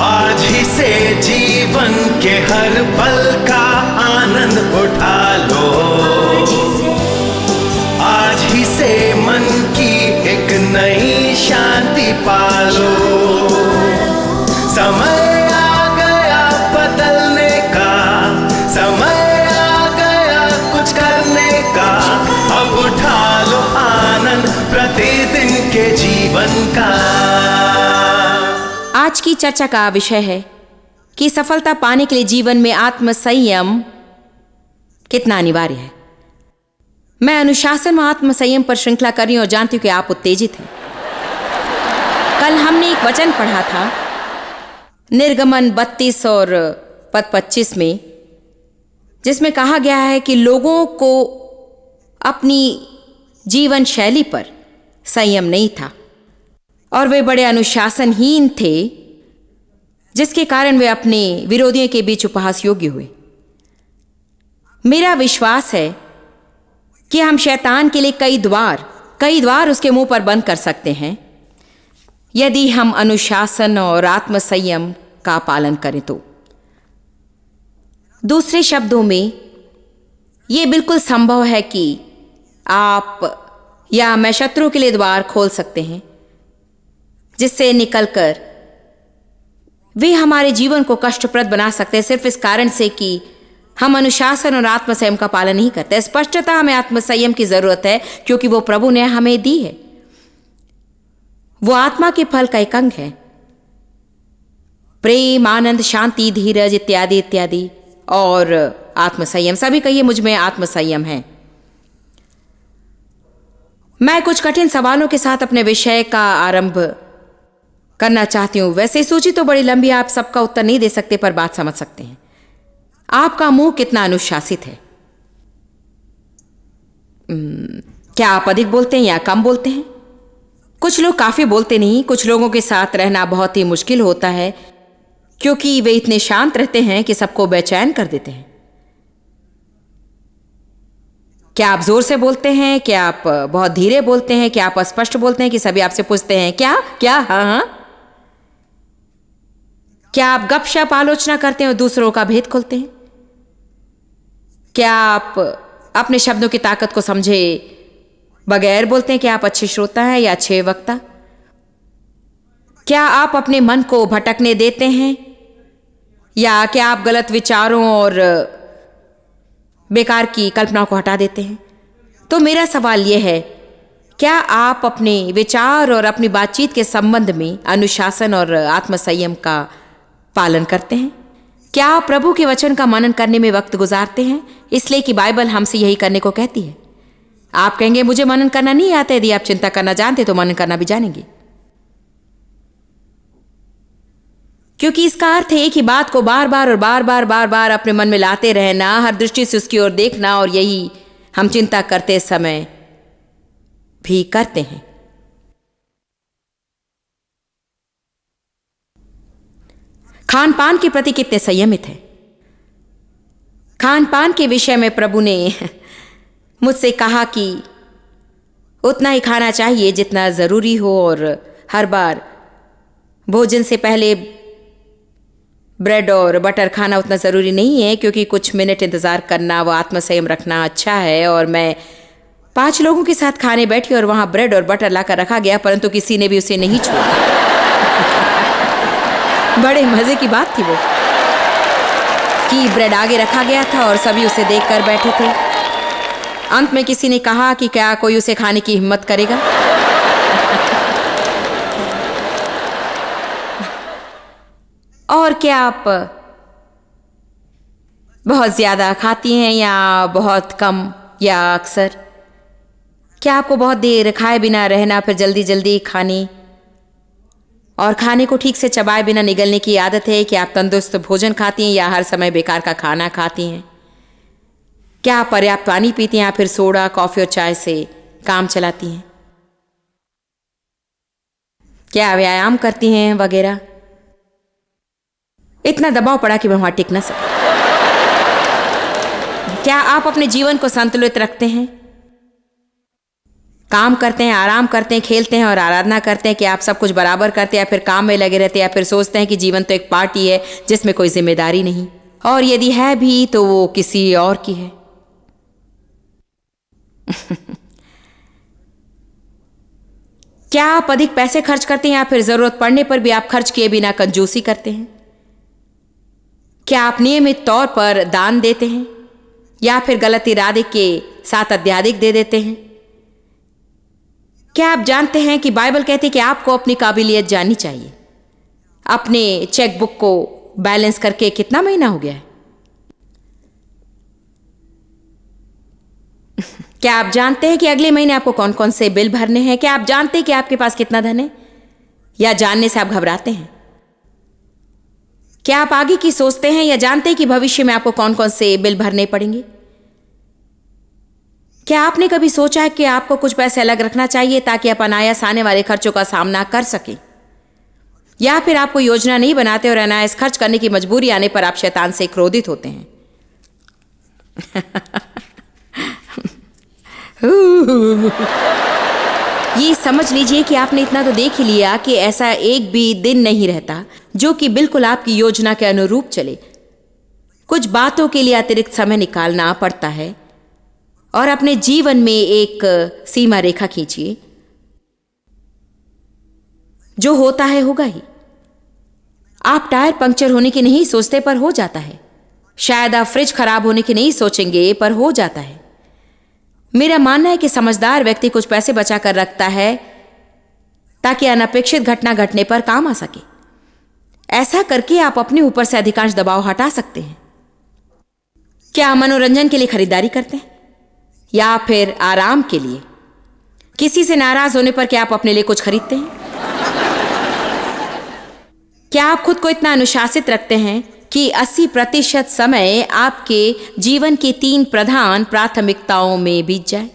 आज ही से जीवन के हर पल का आनंद उठा लो। आज ही से मन की एक नई शांति पालो। समय आ गया बदलने का, समय आ गया कुछ करने का। अब उठा लो आनंद प्रतिदिन के जीवन का। आज की चर्चा का विषय है कि सफलता पाने के लिए जीवन में आत्मसंयम कितना अनिवार्य है। मैं अनुशासन व आत्मसंयम पर श्रृंखला कर रही हूं और जानती हूं कि आप उत्तेजित हैं। कल हमने एक वचन पढ़ा था निर्गमन 32 और पद 25 में, जिसमें कहा गया है कि लोगों को अपनी जीवन शैली पर संयम नहीं था और वे बड़े अनुशासनहीन थे, जिसके कारण वे अपने विरोधियों के बीच उपहास योग्य हुए। मेरा विश्वास है कि हम शैतान के लिए कई द्वार उसके मुंह पर बंद कर सकते हैं यदि हम अनुशासन और आत्मसंयम का पालन करें तो। दूसरे शब्दों में यह बिल्कुल संभव है कि आप या मैं शत्रु के लिए द्वार खोल सकते हैं जिससे निकलकर वे हमारे जीवन को कष्टप्रद बना सकते हैं, सिर्फ इस कारण से कि हम अनुशासन और आत्मसंयम का पालन नहीं करते। स्पष्टता हमें आत्मसंयम की जरूरत है क्योंकि वो प्रभु ने हमें दी है। वो आत्मा के फल का एक अंग है। प्रेम, आनंद, शांति, धीरज इत्यादि इत्यादि और आत्मसंयम। सभी कहिए मुझ में आत्मसंयम है। मैं कुछ कठिन सवालों के साथ अपने विषय का आरंभ करना चाहती हूं। वैसे सूची तो बड़ी लंबी, आप सबका उत्तर नहीं दे सकते, पर बात समझ सकते हैं। आपका मुंह कितना अनुशासित है? क्या आप अधिक बोलते हैं या कम बोलते हैं? कुछ लोग काफी बोलते नहीं। कुछ लोगों के साथ रहना बहुत ही मुश्किल होता है क्योंकि वे इतने शांत रहते हैं कि सबको बेचैन कर देते हैं। क्या आप जोर से बोलते हैं? क्या आप बहुत धीरे बोलते हैं? क्या आप अस्पष्ट बोलते हैं कि सभी आपसे पूछते हैं क्या क्या? हाँ हाँ। क्या आप गपशप आलोचना करते हैं और दूसरों का भेद खोलते हैं? क्या आप अपने शब्दों की ताकत को समझे बगैर बोलते हैं? क्या आप अच्छे श्रोता हैं या अच्छे वक्ता? क्या आप अपने मन को भटकने देते हैं या क्या आप गलत विचारों और बेकार की कल्पनाओं को हटा देते हैं? तो मेरा सवाल यह है, क्या आप अपने विचार और अपनी बातचीत के संबंध में अनुशासन और आत्मसंयम का पालन करते हैं? क्या आप प्रभु के वचन का मनन करने में वक्त गुजारते हैं? इसलिए कि बाइबल हमसे यही करने को कहती है। आप कहेंगे मुझे मनन करना नहीं आता। यदि आप चिंता करना जानते तो मनन करना भी जानेंगे, क्योंकि इसका अर्थ है एक ही बात को बार बार अपने मन में लाते रहना, हर दृष्टि से उसकी ओर देखना, और यही हम चिंता करते समय भी करते हैं। खान पान के प्रति कितने संयमित हैं? खान पान के विषय में प्रभु ने मुझसे कहा कि उतना ही खाना चाहिए जितना जरूरी हो, और हर बार भोजन से पहले ब्रेड और बटर खाना उतना ज़रूरी नहीं है, क्योंकि कुछ मिनट इंतज़ार करना व आत्मसंयम रखना अच्छा है। और मैं 5 लोगों के साथ खाने बैठी और वहाँ ब्रेड और बटर लाकर रखा गया, परंतु किसी ने भी उसे नहीं छोड़ा। बड़े मज़े की बात थी वो कि ब्रेड आगे रखा गया था और सभी उसे देखकर बैठे थे। अंत में किसी ने कहा कि क्या कोई उसे खाने की हिम्मत करेगा? और क्या आप बहुत ज़्यादा खाती हैं या बहुत कम या अक्सर? क्या आपको बहुत देर खाए बिना रहना, फिर जल्दी जल्दी खाने और खाने को ठीक से चबाए बिना निगलने की आदत है? कि आप तंदुरुस्त भोजन खाती हैं या हर समय बेकार का खाना खाती हैं? क्या आप पर्याप्त पानी पीती हैं या फिर सोडा, कॉफ़ी और चाय से काम चलाती हैं? क्या व्यायाम करती हैं वगैरह? इतना दबाव पड़ा कि मैं वहां टिक न सका। क्या आप अपने जीवन को संतुलित रखते हैं? काम करते हैं, आराम करते हैं, खेलते हैं और आराधना करते हैं कि आप सब कुछ बराबर करते हैं, या फिर काम में लगे रहते हैं, या फिर सोचते हैं कि जीवन तो एक पार्टी है जिसमें कोई जिम्मेदारी नहीं, और यदि है भी तो वो किसी और की है। क्या आप अधिक पैसे खर्च करते हैं, या फिर जरूरत पड़ने पर भी आप खर्च किए बिना कंजूसी करते हैं? क्या आप नियमित तौर पर दान देते हैं, या फिर गलत इरादे के साथ अत्याधिक दे देते हैं? क्या आप जानते हैं कि बाइबल कहती है कि आपको अपनी काबिलियत जाननी चाहिए? अपने चेकबुक को बैलेंस करके कितना महीना हो गया है? क्या आप जानते हैं कि अगले महीने आपको कौन कौन से बिल भरने हैं? क्या आप जानते हैं कि आपके पास कितना धन है, या जानने से आप घबराते हैं? क्या आप आगे की सोचते हैं, या जानते हैं कि भविष्य में आपको कौन कौन से बिल भरने पड़ेंगे? क्या आपने कभी सोचा है कि आपको कुछ पैसे अलग रखना चाहिए ताकि आप अनायास आने वाले खर्चों का सामना कर सकें? या फिर आपको योजना नहीं बनाते और अनायास खर्च करने की मजबूरी आने पर आप शैतान से क्रोधित होते हैं? ये समझ लीजिए कि आपने इतना तो देख ही लिया कि ऐसा एक भी दिन नहीं रहता जो कि बिल्कुल आपकी योजना के अनुरूप चले। कुछ बातों के लिए अतिरिक्त समय निकालना पड़ता है, और अपने जीवन में एक सीमा रेखा खींचिए। जो होता है होगा ही। आप टायर पंक्चर होने की नहीं सोचते, पर हो जाता है। शायद आप फ्रिज खराब होने की नहीं सोचेंगे, पर हो जाता है। मेरा मानना है कि समझदार व्यक्ति कुछ पैसे बचा कर रखता है ताकि अनपेक्षित घटना घटने पर काम आ सके। ऐसा करके आप अपने ऊपर से अधिकांश दबाव हटा सकते हैं। क्या आप मनोरंजन के लिए खरीदारी करते हैं, या फिर आराम के लिए? किसी से नाराज होने पर क्या आप अपने लिए कुछ खरीदते हैं? क्या आप खुद को इतना अनुशासित रखते हैं कि 80% समय आपके जीवन की 3 प्रधान प्राथमिकताओं में बीत जाए?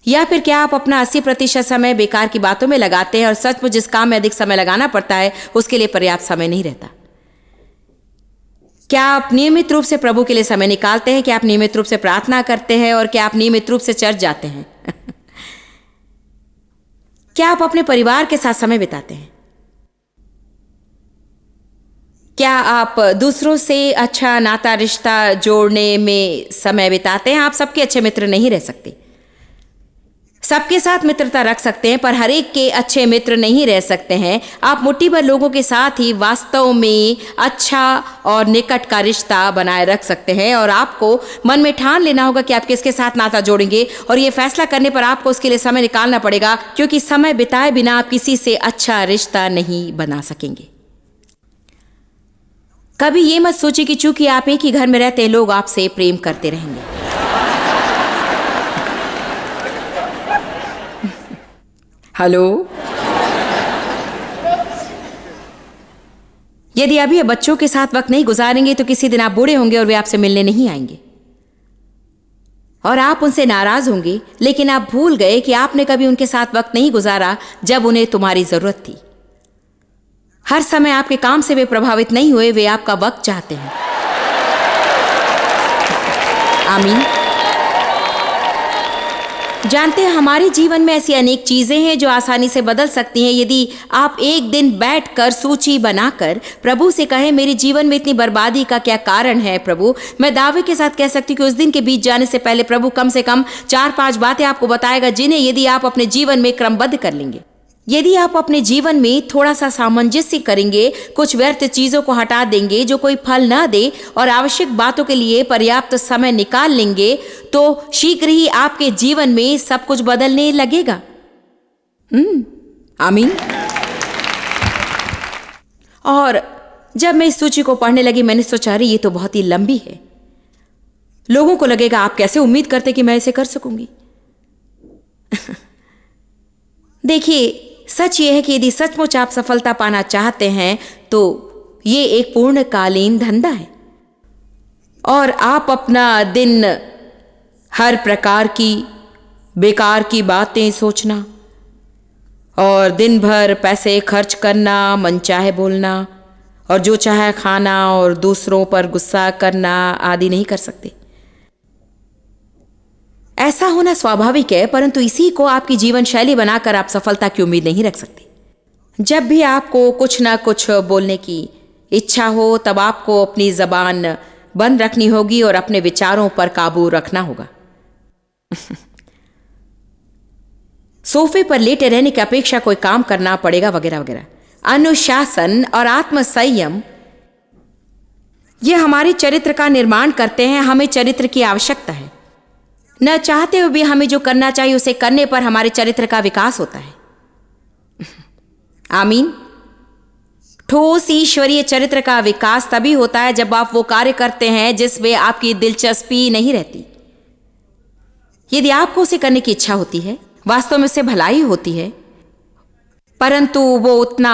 या फिर क्या आप अपना 80% समय बेकार की बातों में लगाते हैं और सचमुच जिस काम में अधिक समय लगाना पड़ता है उसके लिए पर्याप्त समय नहीं रहता? क्या आप नियमित रूप से प्रभु के लिए समय निकालते हैं? क्या आप नियमित रूप से प्रार्थना करते हैं? और क्या आप नियमित रूप से चर्च जाते हैं? क्या आप अपने परिवार के साथ समय बिताते हैं? क्या आप दूसरों से अच्छा नाता रिश्ता जोड़ने में समय बिताते हैं? आप सबके अच्छे मित्र नहीं रह सकते। सबके साथ मित्रता रख सकते हैं, पर हर एक के अच्छे मित्र नहीं रह सकते हैं। आप मुट्ठी भर लोगों के साथ ही वास्तव में अच्छा और निकट का रिश्ता बनाए रख सकते हैं, और आपको मन में ठान लेना होगा कि आप किसके साथ नाता जोड़ेंगे, और ये फैसला करने पर आपको उसके लिए समय निकालना पड़ेगा, क्योंकि समय बिताए बिना आप किसी से अच्छा रिश्ता नहीं बना सकेंगे। कभी ये मत सोचिए कि चूंकि आप एक ही घर में रहते हैं लोग आपसे प्रेम करते रहेंगे। हेलो, यदि अभी आप बच्चों के साथ वक्त नहीं गुजारेंगे तो किसी दिन आप बूढ़े होंगे और वे आपसे मिलने नहीं आएंगे, और आप उनसे नाराज होंगे, लेकिन आप भूल गए कि आपने कभी उनके साथ वक्त नहीं गुजारा जब उन्हें तुम्हारी जरूरत थी। हर समय आपके काम से वे प्रभावित नहीं हुए, वे आपका वक्त चाहते हैं। आमीन। जानते हैं, हमारे जीवन में ऐसी अनेक चीजें हैं जो आसानी से बदल सकती हैं यदि आप एक दिन बैठकर सूची बनाकर प्रभु से कहें, मेरे जीवन में इतनी बर्बादी का क्या कारण है प्रभु। मैं दावे के साथ कह सकती हूँ कि उस दिन के बीत जाने से पहले प्रभु कम से कम 4-5 बातें आपको बताएगा, जिन्हें यदि आप अपने जीवन में क्रमबद्ध कर लेंगे, यदि आप अपने जीवन में थोड़ा सा सामंजस्य करेंगे, कुछ व्यर्थ चीजों को हटा देंगे जो कोई फल ना दे, और आवश्यक बातों के लिए पर्याप्त समय निकाल लेंगे, तो शीघ्र ही आपके जीवन में सब कुछ बदलने लगेगा। आमीन। और जब मैं इस सूची को पढ़ने लगी, मैंने सोचा अरे ये तो बहुत ही लंबी है। लोगों को लगेगा आप कैसे उम्मीद करते कि मैं इसे कर सकूंगी। देखिए, सच ये है कि यदि सचमुच आप सफलता पाना चाहते हैं तो ये एक पूर्णकालीन धंधा है, और आप अपना दिन हर प्रकार की बेकार की बातें सोचना और दिन भर पैसे खर्च करना, मनचाहे बोलना और जो चाहे खाना और दूसरों पर गुस्सा करना आदि नहीं कर सकते। ऐसा होना स्वाभाविक है, परंतु इसी को आपकी जीवन शैली बनाकर आप सफलता की उम्मीद नहीं रख सकते। जब भी आपको कुछ ना कुछ बोलने की इच्छा हो, तब आपको अपनी जबान बंद रखनी होगी और अपने विचारों पर काबू रखना होगा। सोफे पर लेटे रहने की अपेक्षा कोई काम करना पड़ेगा, वगैरह वगैरह। अनुशासन और आत्मसंयम ये हमारे चरित्र का निर्माण करते हैं। हमें चरित्र की आवश्यकता है। न चाहते हुए भी हमें जो करना चाहिए उसे करने पर हमारे चरित्र का विकास होता है। आमीन। ठोस ईश्वरीय चरित्र का विकास तभी होता है जब आप वो कार्य करते हैं जिसमें आपकी दिलचस्पी नहीं रहती। यदि आपको उसे करने की इच्छा होती है, वास्तव में उससे भलाई होती है, परंतु वो उतना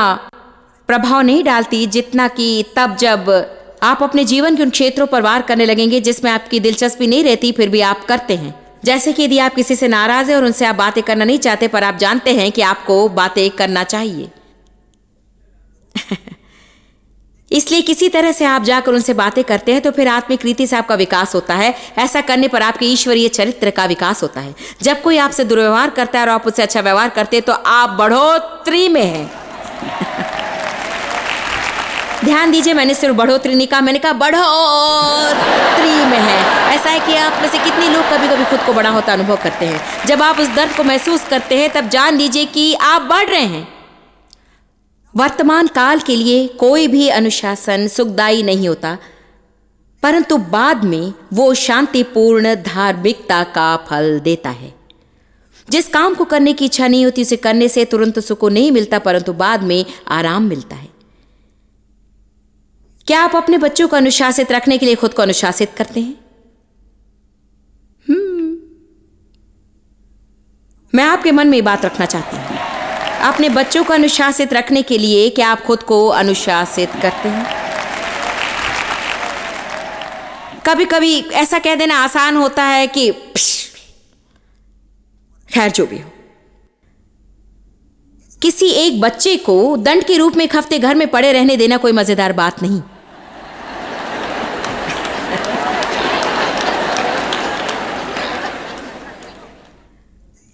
प्रभाव नहीं डालती जितना कि तब जब आप अपने जीवन के उन क्षेत्रों पर वार करने लगेंगे जिसमें आपकी दिलचस्पी नहीं रहती, फिर भी आप करते हैं। जैसे कि यदि आप किसी से नाराज हैं और उनसे आप बातें करना नहीं चाहते, पर आप जानते हैं कि आपको बातें करना चाहिए। इसलिए किसी तरह से आप जाकर उनसे बातें करते हैं, तो फिर आत्मिक रीति से आपका विकास होता है। ऐसा करने पर आपके ईश्वरीय चरित्र का विकास होता है। जब कोई आपसे दुर्व्यवहार करता है और आप उससे अच्छा व्यवहार करते हैं, तो आप बढ़ोतरी में हैं। ध्यान दीजिए, मैंने सिर्फ बढ़ोतरी नहीं कहा, मैंने कहा बढ़ोतरी में है। ऐसा है कि आप में से कितने लोग कभी कभी खुद को बड़ा होता अनुभव करते हैं। जब आप उस दर्द को महसूस करते हैं, तब जान लीजिए कि आप बढ़ रहे हैं। वर्तमान काल के लिए कोई भी अनुशासन सुखदायी नहीं होता, परंतु बाद में वो शांतिपूर्ण धार्मिकता का फल देता है। जिस काम को करने की इच्छा नहीं होती, उसे करने से तुरंत सुकून नहीं मिलता, परंतु बाद में आराम मिलता है। क्या आप अपने बच्चों को अनुशासित रखने के लिए खुद को अनुशासित करते हैं? मैं आपके मन में ये बात रखना चाहती हूं। अपने बच्चों को अनुशासित रखने के लिए क्या आप खुद को अनुशासित करते हैं? कभी कभी ऐसा कह देना आसान होता है कि खैर जो भी हो। किसी एक बच्चे को दंड के रूप में एक हफ्ते घर में पड़े रहने देना कोई मजेदार बात नहीं।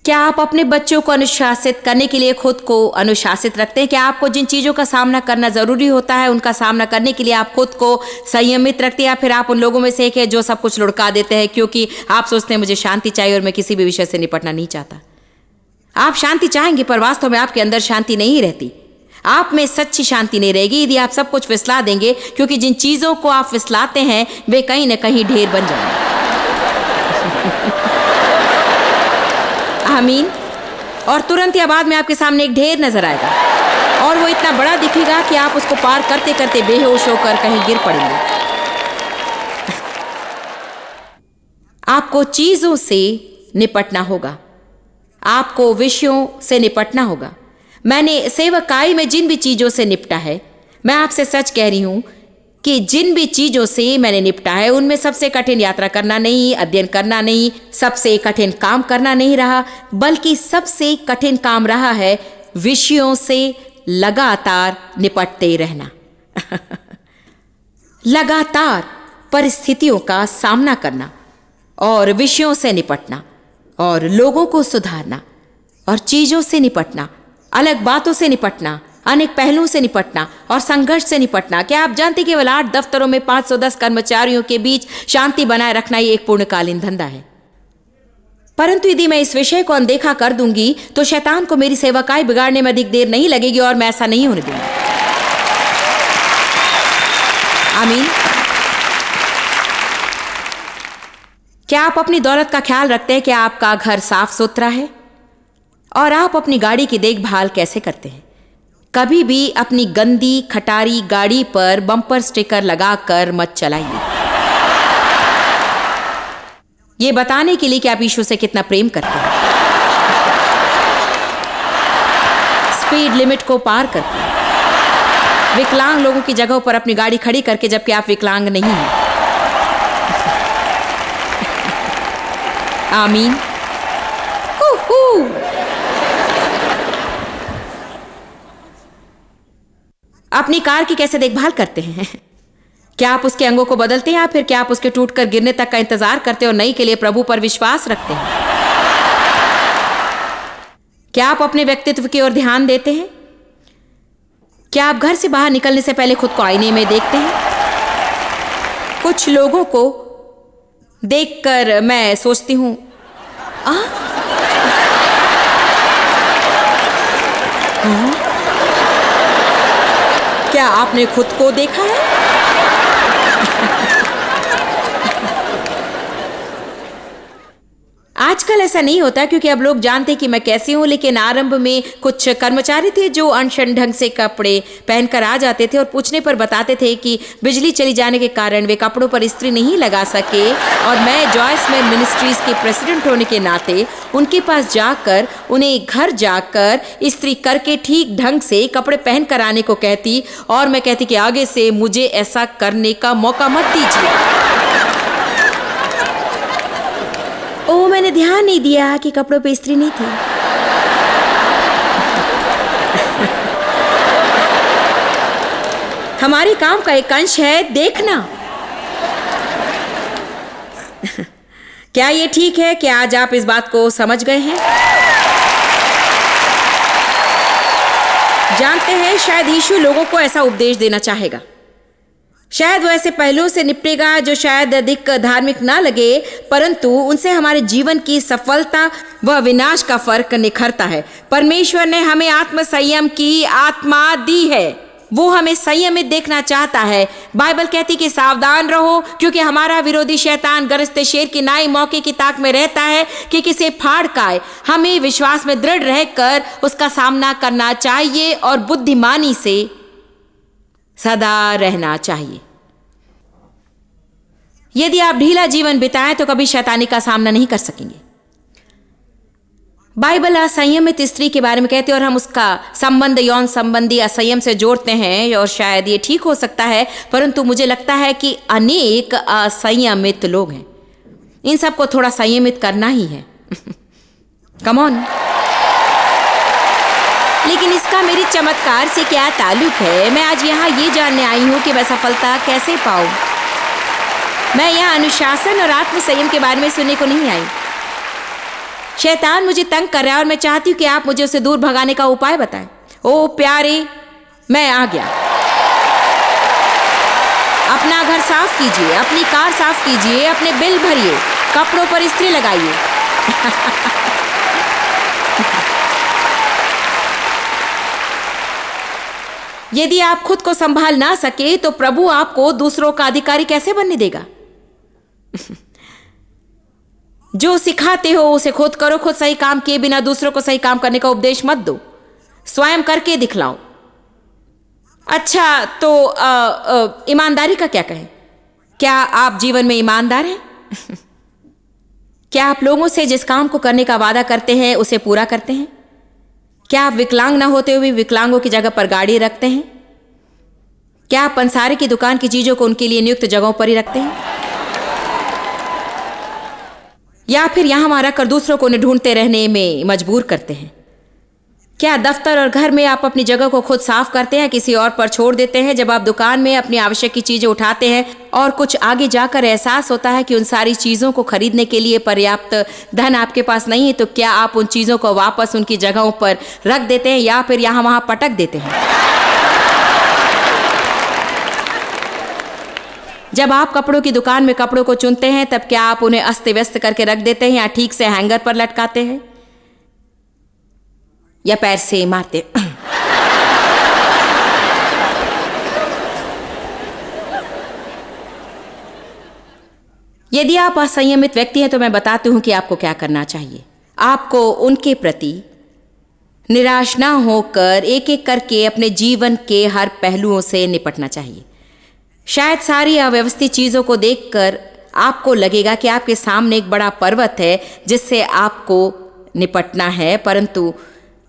क्या आप अपने बच्चों को अनुशासित करने के लिए खुद को अनुशासित रखते हैं? क्या आपको जिन चीज़ों का सामना करना ज़रूरी होता है, उनका सामना करने के लिए आप खुद को संयमित रखते हैं, या फिर आप उन लोगों में से एक है जो सब कुछ लुढ़का देते हैं क्योंकि आप सोचते हैं मुझे शांति चाहिए और मैं किसी भी विषय से निपटना नहीं चाहता? आप शांति चाहेंगे, पर वास्तव में आपके अंदर शांति नहीं रहती। आप में सच्ची शांति नहीं रहेगी यदि आप सब कुछ फिसला देंगे, क्योंकि जिन चीज़ों को आप फिसलाते हैं वे कहीं ना कहीं ढेर बन जाएंगे। आमीन। और तुरंत या बाद में आपके सामने एक ढेर नजर आएगा और वो इतना बड़ा दिखेगा कि आप उसको पार करते करते बेहोश होकर कहीं गिर पड़ेंगे। आपको चीजों से निपटना होगा, आपको विषयों से निपटना होगा। मैंने सेवकाई में जिन भी चीजों से निपटा है, मैं आपसे सच कह रही हूं कि जिन भी चीजों से मैंने निपटा है, उनमें सबसे कठिन यात्रा करना नहीं, अध्ययन करना नहीं, सबसे कठिन काम करना नहीं रहा, बल्कि सबसे कठिन काम रहा है विषयों से लगातार निपटते रहना। लगातार परिस्थितियों का सामना करना और विषयों से निपटना और लोगों को सुधारना और चीजों से निपटना, अलग बातों से निपटना, अनेक पहलुओं से निपटना और संघर्ष से निपटना। क्या आप जानते केवल 8 दफ्तरों में 510 कर्मचारियों के बीच शांति बनाए रखना ही एक पूर्णकालीन धंधा है। परंतु यदि मैं इस विषय को अनदेखा कर दूंगी तो शैतान को मेरी सेवकाई बिगाड़ने में अधिक देर नहीं लगेगी और मैं ऐसा नहीं होने दूंगी। आमीन। क्या आप अपनी दौलत का ख्याल रखते हैं? क्या आपका घर साफ सुथरा है? और आप अपनी गाड़ी की देखभाल कैसे करते हैं? कभी भी अपनी गंदी खटारी गाड़ी पर बम्पर स्टिकर लगाकर मत चलाइए, ये बताने के लिए कि आप ईश्वर से कितना प्रेम करते हैं। स्पीड लिमिट को पार करते हैं, विकलांग लोगों की जगहों पर अपनी गाड़ी खड़ी करके, जबकि आप विकलांग नहीं हैं। आमीन। अपनी कार की कैसे देखभाल करते हैं? क्या आप उसके अंगों को बदलते हैं या फिर क्या आप उसके टूटकर गिरने तक का इंतजार करते हैं और नई के लिए प्रभु पर विश्वास रखते हैं? क्या आप अपने व्यक्तित्व की ओर ध्यान देते हैं? क्या आप घर से बाहर निकलने से पहले खुद को आईने में देखते हैं? कुछ लोगों को देखकर मैं सोचती हूं, क्या आपने खुद को देखा है? आजकल ऐसा नहीं होता क्योंकि अब लोग जानते हैं कि मैं कैसी हूं, लेकिन आरंभ में कुछ कर्मचारी थे जो अनशन ढंग से कपड़े पहनकर आ जाते थे और पूछने पर बताते थे कि बिजली चली जाने के कारण वे कपड़ों पर इस्त्री नहीं लगा सके, और मैं जॉयस मैन मिनिस्ट्रीज के प्रेसिडेंट होने के नाते उनके पास जाकर उन्हें घर जाकर इस्त्री करके ठीक ढंग से कपड़े पहन कर आने को कहती, और मैं कहती कि आगे से मुझे ऐसा करने का मौका मत दीजिए। ओ, मैंने ध्यान नहीं दिया कि कपड़ों पे इस्त्री नहीं थी। हमारे काम का एक अंश है देखना। क्या ये ठीक है कि आज आप इस बात को समझ गए हैं? जानते हैं, शायद यीशु लोगों को ऐसा उपदेश देना चाहेगा। शायद वो ऐसे पहलुओं से निपटेगा जो शायद अधिक धार्मिक ना लगे, परंतु उनसे हमारे जीवन की सफलता व विनाश का फर्क निखरता है। परमेश्वर ने हमें आत्म संयम की आत्मा दी है। वो हमें संयमित देखना चाहता है। बाइबल कहती कि सावधान रहो, क्योंकि हमारा विरोधी शैतान गरजते शेर की नाई मौके की ताक में रहता है कि किसे फाड़ खाए। हमें विश्वास में दृढ़ रहकर उसका सामना करना चाहिए और बुद्धिमानी से सदा रहना चाहिए। यदि आप ढीला जीवन बिताएं तो कभी शैतानी का सामना नहीं कर सकेंगे। बाइबल असंयमित स्त्री के बारे में कहते हैं और हम उसका संबंध यौन संबंधी असंयम से जोड़ते हैं, और शायद ये ठीक हो सकता है, परंतु मुझे लगता है कि अनेक असंयमित लोग हैं। इन सबको थोड़ा संयमित करना ही है। Come on. लेकिन इसका मेरी चमत्कार से क्या ताल्लुक है? मैं आज यहाँ ये जानने आई हूँ कि मैं सफलता कैसे पाऊँ। मैं यहाँ अनुशासन और आत्म संयम के बारे में सुनने को नहीं आई। शैतान मुझे तंग कर रहा है और मैं चाहती हूँ कि आप मुझे उसे दूर भगाने का उपाय बताएं। ओ प्यारे, मैं आ गया। अपना घर साफ कीजिए, अपनी कार साफ कीजिए, अपने बिल भरिए, कपड़ों पर इस्त्री लगाइए। यदि आप खुद को संभाल ना सके तो प्रभु आपको दूसरों का अधिकारी कैसे बनने देगा? जो सिखाते हो उसे खुद करो। खुद सही काम किए बिना दूसरों को सही काम करने का उपदेश मत दो। स्वयं करके दिखलाओ। अच्छा, तो ईमानदारी का क्या कहें? क्या आप जीवन में ईमानदार हैं? क्या आप लोगों से जिस काम को करने का वादा करते हैं उसे पूरा करते हैं? क्या आप विकलांग ना होते हुए विकलांगों की जगह पर गाड़ी रखते हैं? क्या आप पंसारे की दुकान की चीजों को उनके लिए नियुक्त जगहों पर ही रखते हैं? या फिर यहां वहां रखकर दूसरों को उन्हें ढूंढते रहने में मजबूर करते हैं? क्या दफ्तर और घर में आप अपनी जगह को खुद साफ करते हैं, किसी और पर छोड़ देते हैं? जब आप दुकान में अपनी आवश्यक की चीजें उठाते हैं और कुछ आगे जाकर एहसास होता है कि उन सारी चीजों को खरीदने के लिए पर्याप्त धन आपके पास नहीं है, तो क्या आप उन चीजों को वापस उनकी जगहों पर रख देते हैं या फिर यहां वहां पटक देते हैं? जब आप कपड़ों की दुकान में कपड़ों को चुनते हैं तब क्या आप उन्हें अस्त व्यस्त करके रख देते हैं या ठीक से हैंगर पर लटकाते हैं या पैर से मारते? यदि आप असंयमित व्यक्ति हैं तो मैं बताती हूं कि आपको क्या करना चाहिए। आपको उनके प्रति निराश ना होकर एक एक करके अपने जीवन के हर पहलुओं से निपटना चाहिए। शायद सारी अव्यवस्थित चीजों को देखकर आपको लगेगा कि आपके सामने एक बड़ा पर्वत है जिससे आपको निपटना है, परंतु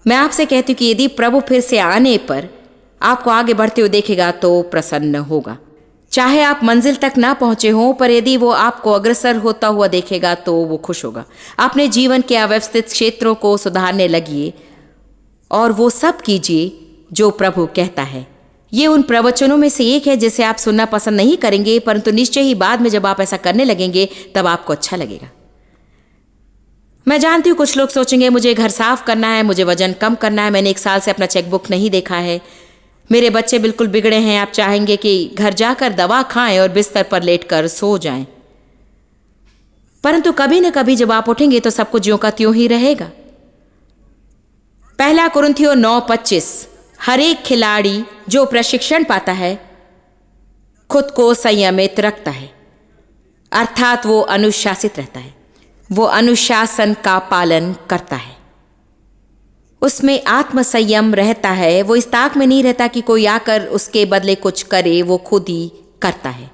मैं आपसे कहती हूँ कि यदि प्रभु फिर से आने पर आपको आगे बढ़ते हुए देखेगा तो प्रसन्न होगा। चाहे आप मंजिल तक ना पहुंचे हों, पर यदि वो आपको अग्रसर होता हुआ देखेगा तो वो खुश होगा। अपने जीवन के अव्यवस्थित क्षेत्रों को सुधारने लगिए और वो सब कीजिए जो प्रभु कहता है। ये उन प्रवचनों में से एक है जिसे आप सुनना पसंद नहीं करेंगे, परंतु निश्चय ही बाद में जब आप ऐसा करने लगेंगे तब आपको अच्छा लगेगा। मैं जानती हूँ कुछ लोग सोचेंगे मुझे घर साफ करना है, मुझे वजन कम करना है, मैंने 1 साल से अपना चेकबुक नहीं देखा है, मेरे बच्चे बिल्कुल बिगड़े हैं। आप चाहेंगे कि घर जाकर दवा खाएं और बिस्तर पर लेटकर सो जाएं। परंतु कभी न कभी जब आप उठेंगे तो सब कुछ ज्यों का त्यों ही रहेगा। 1 कुरिन्थियों 9:25, हर एक खिलाड़ी जो प्रशिक्षण पाता है खुद को संयमित रखता है, अर्थात वो अनुशासित रहता है, वो अनुशासन का पालन करता है, उसमें आत्मसंयम रहता है। वो इस ताक में नहीं रहता कि कोई आकर उसके बदले कुछ करे, वो खुद ही करता है।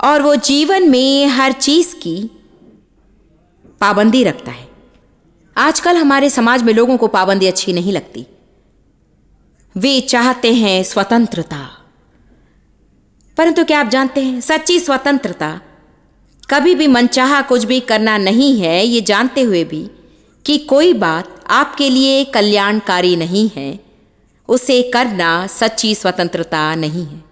और वो जीवन में हर चीज की पाबंदी रखता है। आजकल हमारे समाज में लोगों को पाबंदी अच्छी नहीं लगती। वे चाहते हैं स्वतंत्रता, परंतु क्या आप जानते हैं सच्ची स्वतंत्रता कभी भी मनचाहा कुछ भी करना नहीं है, ये जानते हुए भी कि कोई बात आपके लिए कल्याणकारी नहीं है, उसे करना सच्ची स्वतंत्रता नहीं है।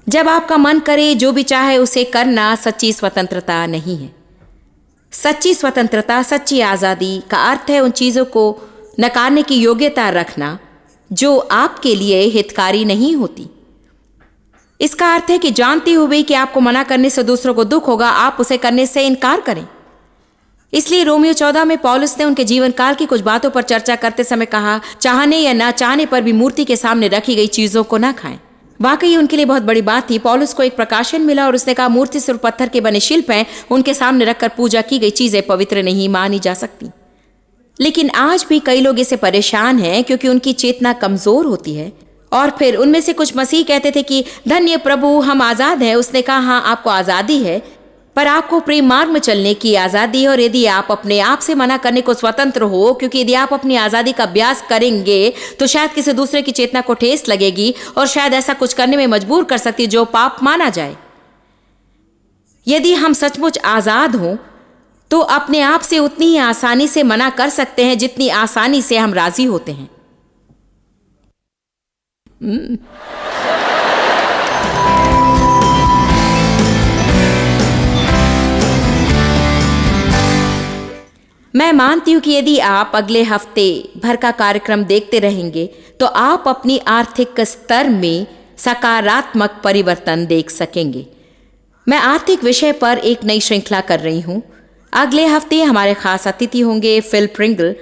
जब आपका मन करे जो भी चाहे उसे करना सच्ची स्वतंत्रता नहीं है। सच्ची स्वतंत्रता, सच्ची आजादी का अर्थ है उन चीजों को नकारने की योग्यता रखना जो आपके लिए हितकारी नहीं होती। इसका अर्थ है कि जानते हुए कि आपको मना करने से दूसरों को दुख होगा, आप उसे करने से इनकार करें। इसलिए रोमियो 14 में पौलुस ने उनके जीवन काल की कुछ बातों पर चर्चा करते समय कहा, चाहने या ना चाहने पर भी मूर्ति के सामने रखी गई चीजों को ना खाएं। वाकई उनके लिए बहुत बड़ी बात थी। पौलुस को एक प्रकाशन मिला और उसने कहा, मूर्ति सिर्फ पत्थर के बने शिल्प हैं, उनके सामने रखकर पूजा की गई चीजें पवित्र नहीं मानी जा सकती। लेकिन आज भी कई लोग इससे परेशान हैं क्योंकि उनकी चेतना कमजोर होती है। और फिर उनमें से कुछ मसीह कहते थे कि धन्य प्रभु, हम आजाद हैं। उसने कहा, हाँ आपको आजादी है, पर आपको प्रेम मार्ग में चलने की आजादी है। और यदि आप अपने आप से मना करने को स्वतंत्र हो, क्योंकि यदि आप अपनी आजादी का अभ्यास करेंगे तो शायद किसी दूसरे की चेतना को ठेस लगेगी और शायद ऐसा कुछ करने में मजबूर कर सकती है जो पाप माना जाए। यदि हम सचमुच आजाद हों तो अपने आप से उतनी ही आसानी से मना कर सकते हैं जितनी आसानी से हम राजी होते हैं। मैं मानती हूं कि यदि आप अगले हफ्ते भर का कार्यक्रम देखते रहेंगे तो आप अपनी आर्थिक स्तर में सकारात्मक परिवर्तन देख सकेंगे। मैं आर्थिक विषय पर एक नई श्रृंखला कर रही हूं। अगले हफ्ते हमारे खास अतिथि होंगे फिल प्रिंगल,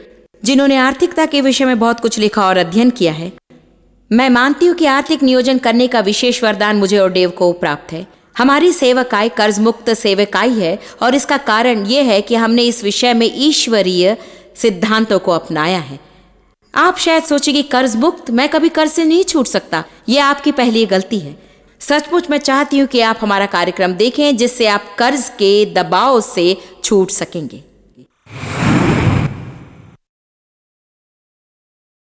जिन्होंने आर्थिकता के विषय में बहुत कुछ लिखा और अध्ययन किया है। मैं मानती हूं कि आर्थिक नियोजन करने का विशेष वरदान मुझे और डेव को प्राप्त है। हमारी सेवकाई कर्ज मुक्त सेवकाई है और इसका कारण यह है कि हमने इस विषय में ईश्वरीय सिद्धांतों को अपनाया है। आप शायद सोचेंगे कर्ज मुक्त, मैं कभी कर्ज से नहीं छूट सकता। यह आपकी पहली गलती है। सचमुच मैं चाहती हूं कि आप हमारा कार्यक्रम देखें जिससे आप कर्ज के दबाव से छूट सकेंगे।